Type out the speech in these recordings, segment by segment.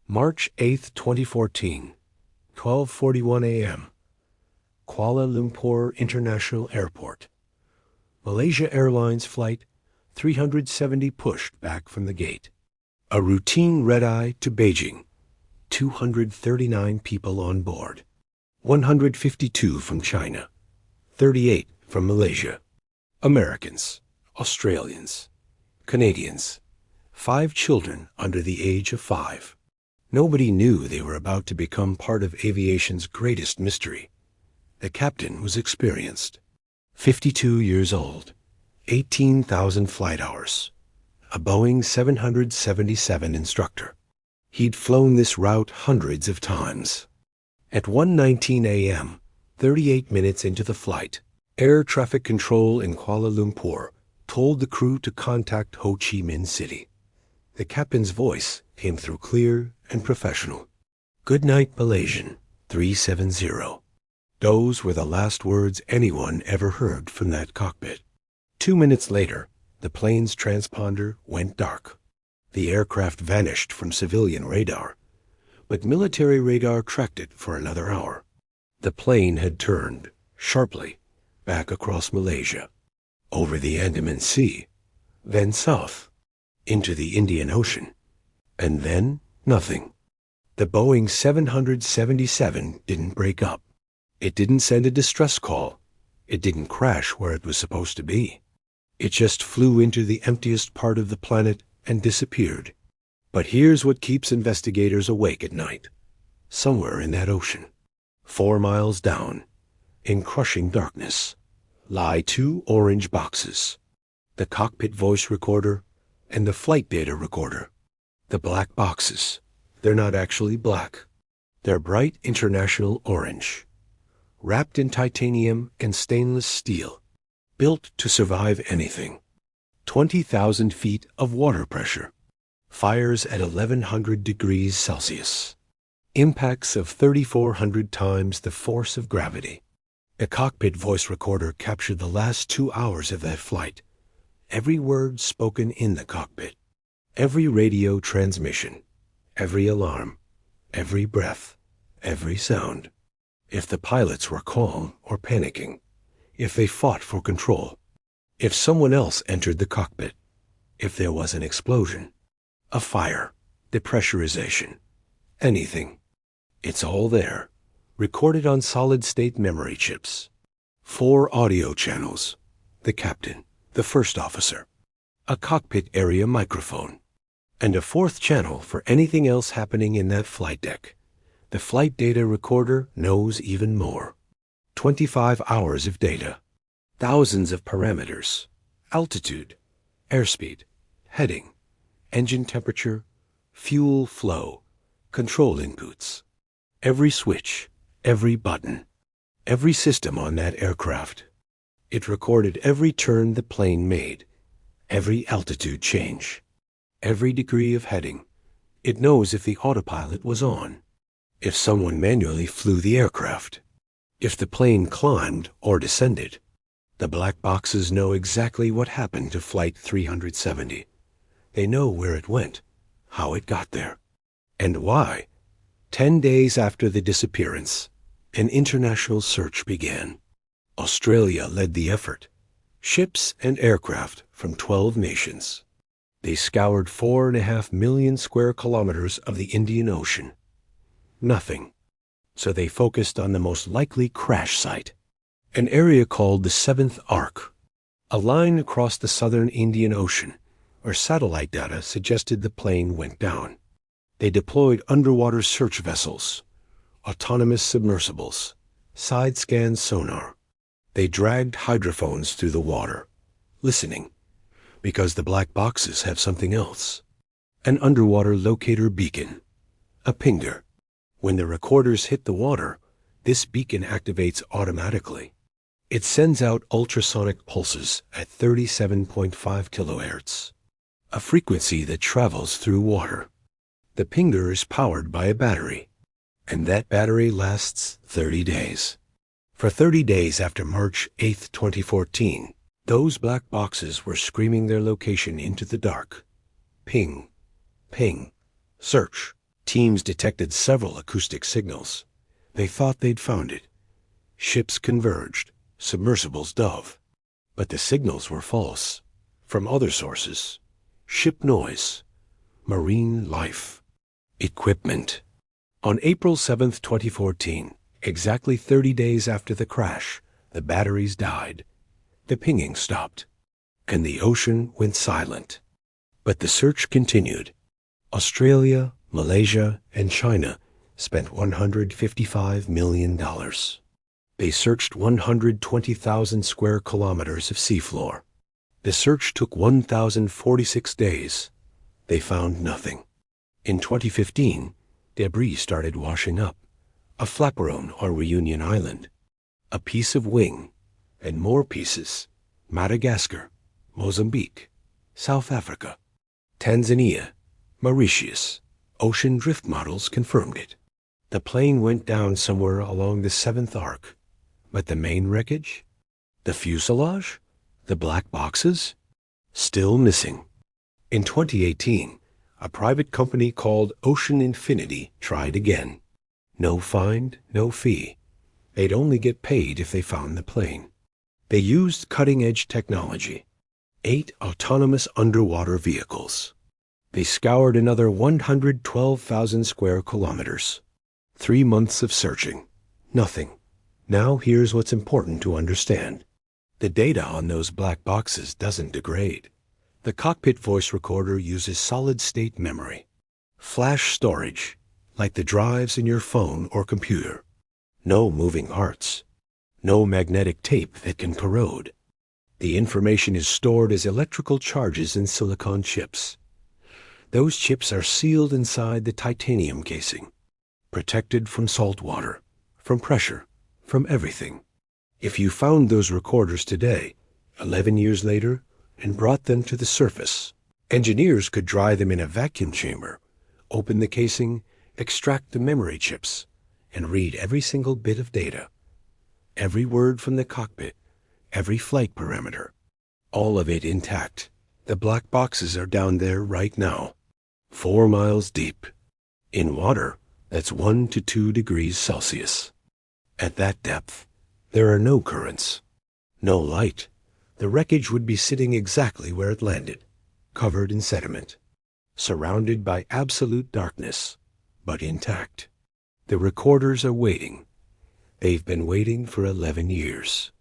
March 8, 2014, 12:41 a.m. Kuala Lumpur International Airport. Malaysia Airlines Flight 370 pushed back from the gate. A routine red-eye to Beijing. 239 people on board. 152 from China. 38 from Malaysia. Americans, Australians, Canadians. 5 children under the age of 5. Nobody knew they were about to become part of aviation's greatest mystery. The captain was experienced. 52 years old. 18,000 flight hours. A Boeing 777 instructor. He'd flown this route hundreds of times. At 1:19 a.m., 38 minutes into the flight, air traffic control in Kuala Lumpur told the crew to contact Ho Chi Minh City. The captain's voice came through clear and professional. "Good night, Malaysian 370. Those were the last words anyone ever heard from that cockpit. 2 minutes later, the plane's transponder went dark. The aircraft vanished from civilian radar, but military radar tracked it for another hour. The plane had turned, sharply, back across Malaysia, over the Andaman Sea, then south, into the Indian Ocean, and then nothing. The Boeing 777 didn't break up. It didn't send a distress call. It didn't crash where it was supposed to be. It just flew into the emptiest part of the planet and disappeared. But here's what keeps investigators awake at night. Somewhere in that ocean, 4 miles down, in crushing darkness, lie 2 orange boxes, the cockpit voice recorder and the flight data recorder. The black boxes, they're not actually black. They're bright international orange, wrapped in titanium and stainless steel, built to survive anything. 20,000 feet of water pressure, fires at 1100 degrees Celsius, impacts of 3,400 times the force of gravity. A cockpit voice recorder captured the last 2 hours of that flight. Every word spoken in the cockpit, every radio transmission, every alarm, every breath, every sound. If the pilots were calm or panicking, if they fought for control, if someone else entered the cockpit, if there was an explosion, a fire, depressurization, anything. It's all there, recorded on solid-state memory chips. 4 audio channels, the captain, the first officer, a cockpit area microphone, and a 4th channel for anything else happening in that flight deck. The flight data recorder knows even more. 25 hours of data, thousands of parameters, altitude, airspeed, heading, engine temperature, fuel flow, control inputs. Every switch, every button, every system on that aircraft. It recorded every turn the plane made, every altitude change, every degree of heading. It knows if the autopilot was on, if someone manually flew the aircraft, if the plane climbed or descended. The black boxes know exactly what happened to Flight 370. They know where it went, how it got there, and why. 10 days after the disappearance, an international search began. Australia led the effort. Ships and aircraft from 12 nations. They scoured 4.5 million square kilometers of the Indian Ocean. Nothing. So they focused on the most likely crash site, an area called the 7th Arc, a line across the southern Indian Ocean where satellite data suggested the plane went down. They deployed underwater search vessels, autonomous submersibles, side-scan sonar. They dragged hydrophones through the water, listening, because the black boxes have something else. An underwater locator beacon, a pinger. When the recorders hit the water, this beacon activates automatically. It sends out ultrasonic pulses at 37.5 kilohertz, a frequency that travels through water. The pinger is powered by a battery, and that battery lasts 30 days. For 30 days after March 8, 2014, those black boxes were screaming their location into the dark. Ping, ping, search, Teams detected several acoustic signals. They thought they'd found it. Ships converged, submersibles dove. But the signals were false. From other sources, ship noise, marine life, equipment. On April 7, 2014, exactly 30 days after the crash, the batteries died. The pinging stopped, and the ocean went silent. But the search continued. Australia, Malaysia, and China spent $155 million. They searched 120,000 square kilometers of seafloor. The search took 1,046 days. They found nothing. In 2015, debris started washing up. A flaperon on Reunion Island, a piece of wing, and more pieces. Madagascar, Mozambique, South Africa, Tanzania, Mauritius. Ocean drift models confirmed it. The plane went down somewhere along the seventh arc. But the main wreckage? The fuselage? The black boxes? Still missing. In 2018, a private company called Ocean Infinity tried again. No find, no fee. They'd only get paid if they found the plane. They used cutting-edge technology. 8 autonomous underwater vehicles. They scoured another 112,000 square kilometers. 3 months of searching. Nothing. Now here's what's important to understand. The data on those black boxes doesn't degrade. The cockpit voice recorder uses solid-state memory. Flash storage, like the drives in your phone or computer. No moving parts. No magnetic tape that can corrode. The information is stored as electrical charges in silicon chips. Those chips are sealed inside the titanium casing, protected from salt water, from pressure, from everything. If you found those recorders today, 11 years later, and brought them to the surface, engineers could dry them in a vacuum chamber, open the casing, extract the memory chips, and read every single bit of data. Every word from the cockpit, every flight parameter, all of it intact. The black boxes are down there right now, 4 miles deep. In water, that's 1 to 2 degrees Celsius. At that depth, there are no currents, no light. The wreckage would be sitting exactly where it landed, covered in sediment, surrounded by absolute darkness, but intact. The recorders are waiting. They've been waiting for 11 years,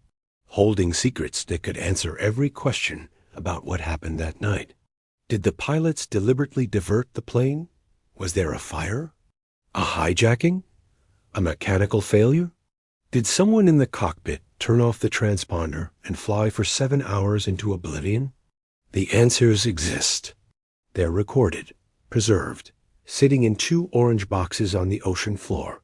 holding secrets that could answer every question about what happened that night. Did the pilots deliberately divert the plane? Was there a fire? A hijacking? A mechanical failure? Did someone in the cockpit turn off the transponder and fly for 7 hours into oblivion? The answers exist. They're recorded, preserved, sitting in 2 orange boxes on the ocean floor.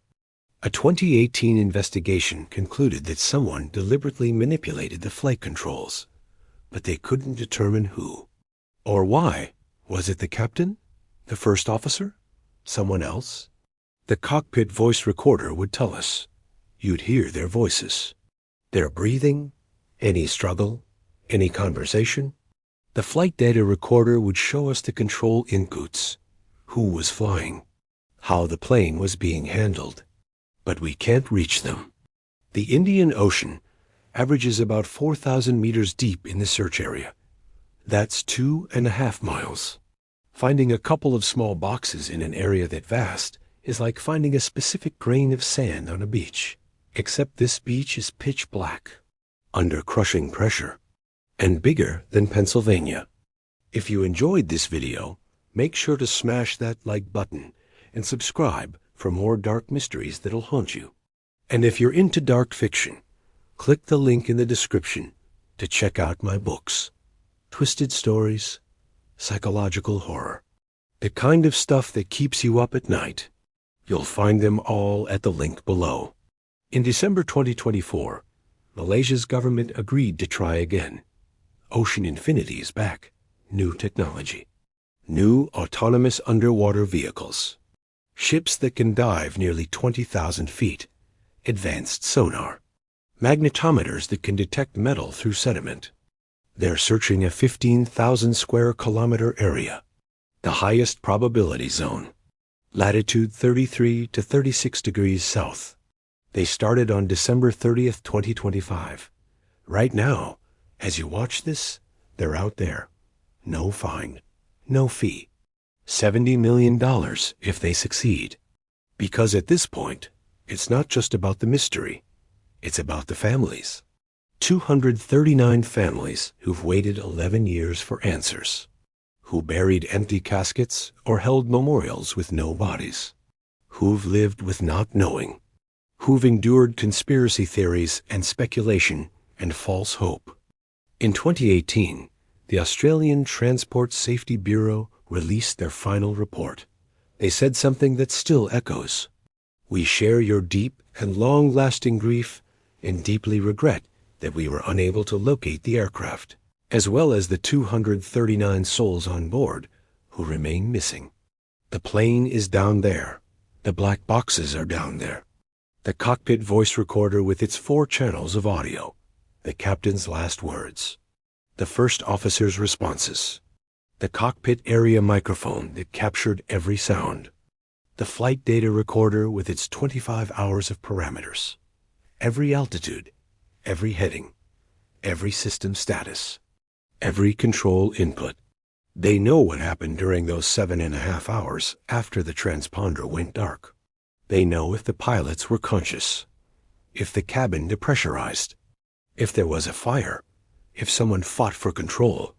A 2018 investigation concluded that someone deliberately manipulated the flight controls, but they couldn't determine who or why. Was it the captain? The first officer? Someone else? The cockpit voice recorder would tell us. You'd hear their voices, their breathing, any struggle, any conversation. The flight data recorder would show us the control inputs, who was flying, how the plane was being handled. But we can't reach them. The Indian Ocean averages about 4,000 meters deep in the search area. That's 2.5 miles. Finding a couple of small boxes in an area that vast is like finding a specific grain of sand on a beach, except this beach is pitch black, under crushing pressure, and bigger than Pennsylvania. If you enjoyed this video, make sure to smash that like button and subscribe for more dark mysteries that'll haunt you. And if you're into dark fiction, click the link in the description to check out my books. Twisted stories, psychological horror, the kind of stuff that keeps you up at night. You'll find them all at the link below. In December 2024, Malaysia's government agreed to try again. Ocean Infinity is back. New technology. New autonomous underwater vehicles. Ships that can dive nearly 20,000 feet. Advanced sonar. Magnetometers that can detect metal through sediment. They're searching a 15,000 square kilometer area, the highest probability zone. latitude 33 to 36 degrees south. They started on December 30th, 2025. Right now, as you watch this, they're out there. No fine, no fee. $70 million if they succeed. Because at this point, it's not just about the mystery. It's about the families. 239 families who've waited 11 years for answers. Who buried empty caskets or held memorials with no bodies. Who've lived with not knowing. Who've endured conspiracy theories and speculation and false hope. In 2018, the Australian Transport Safety Bureau released their final report. They said something that still echoes. We share your deep and long-lasting grief and deeply regret that we were unable to locate the aircraft, as well as the 239 souls on board who remain missing. The plane is down there. The black boxes are down there. The cockpit voice recorder with its 4 channels of audio. The captain's last words. The first officer's responses. The cockpit area microphone that captured every sound. The flight data recorder with its 25 hours of parameters. Every altitude, every heading, every system status, every control input. They know what happened during those 7.5 hours after the transponder went dark. They know if the pilots were conscious, if the cabin depressurized, if there was a fire, if someone fought for control.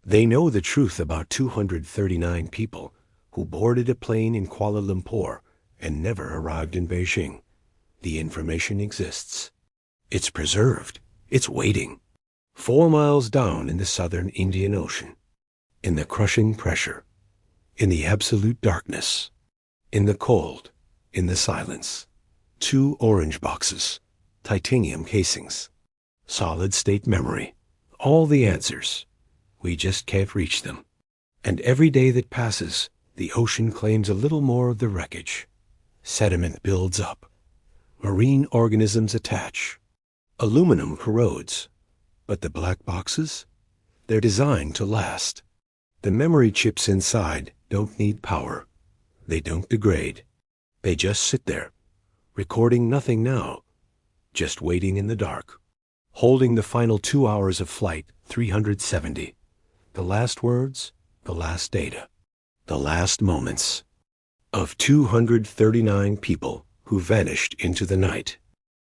They know the truth about 239 people who boarded a plane in Kuala Lumpur and never arrived in Beijing. The information exists. It's preserved. It's waiting. 4 miles down in the southern Indian Ocean. In the crushing pressure. In the absolute darkness. In the cold. In the silence. 2 orange boxes. Titanium casings. Solid-state memory. All the answers. We just can't reach them. And every day that passes, the ocean claims a little more of the wreckage. Sediment builds up. Marine organisms attach. Aluminum corrodes. But the black boxes? They're designed to last. The memory chips inside don't need power. They don't degrade. They just sit there, recording nothing now, just waiting in the dark, holding the final 2 hours of Flight 370. The last words, the last data, the last moments of 239 people who vanished into the night.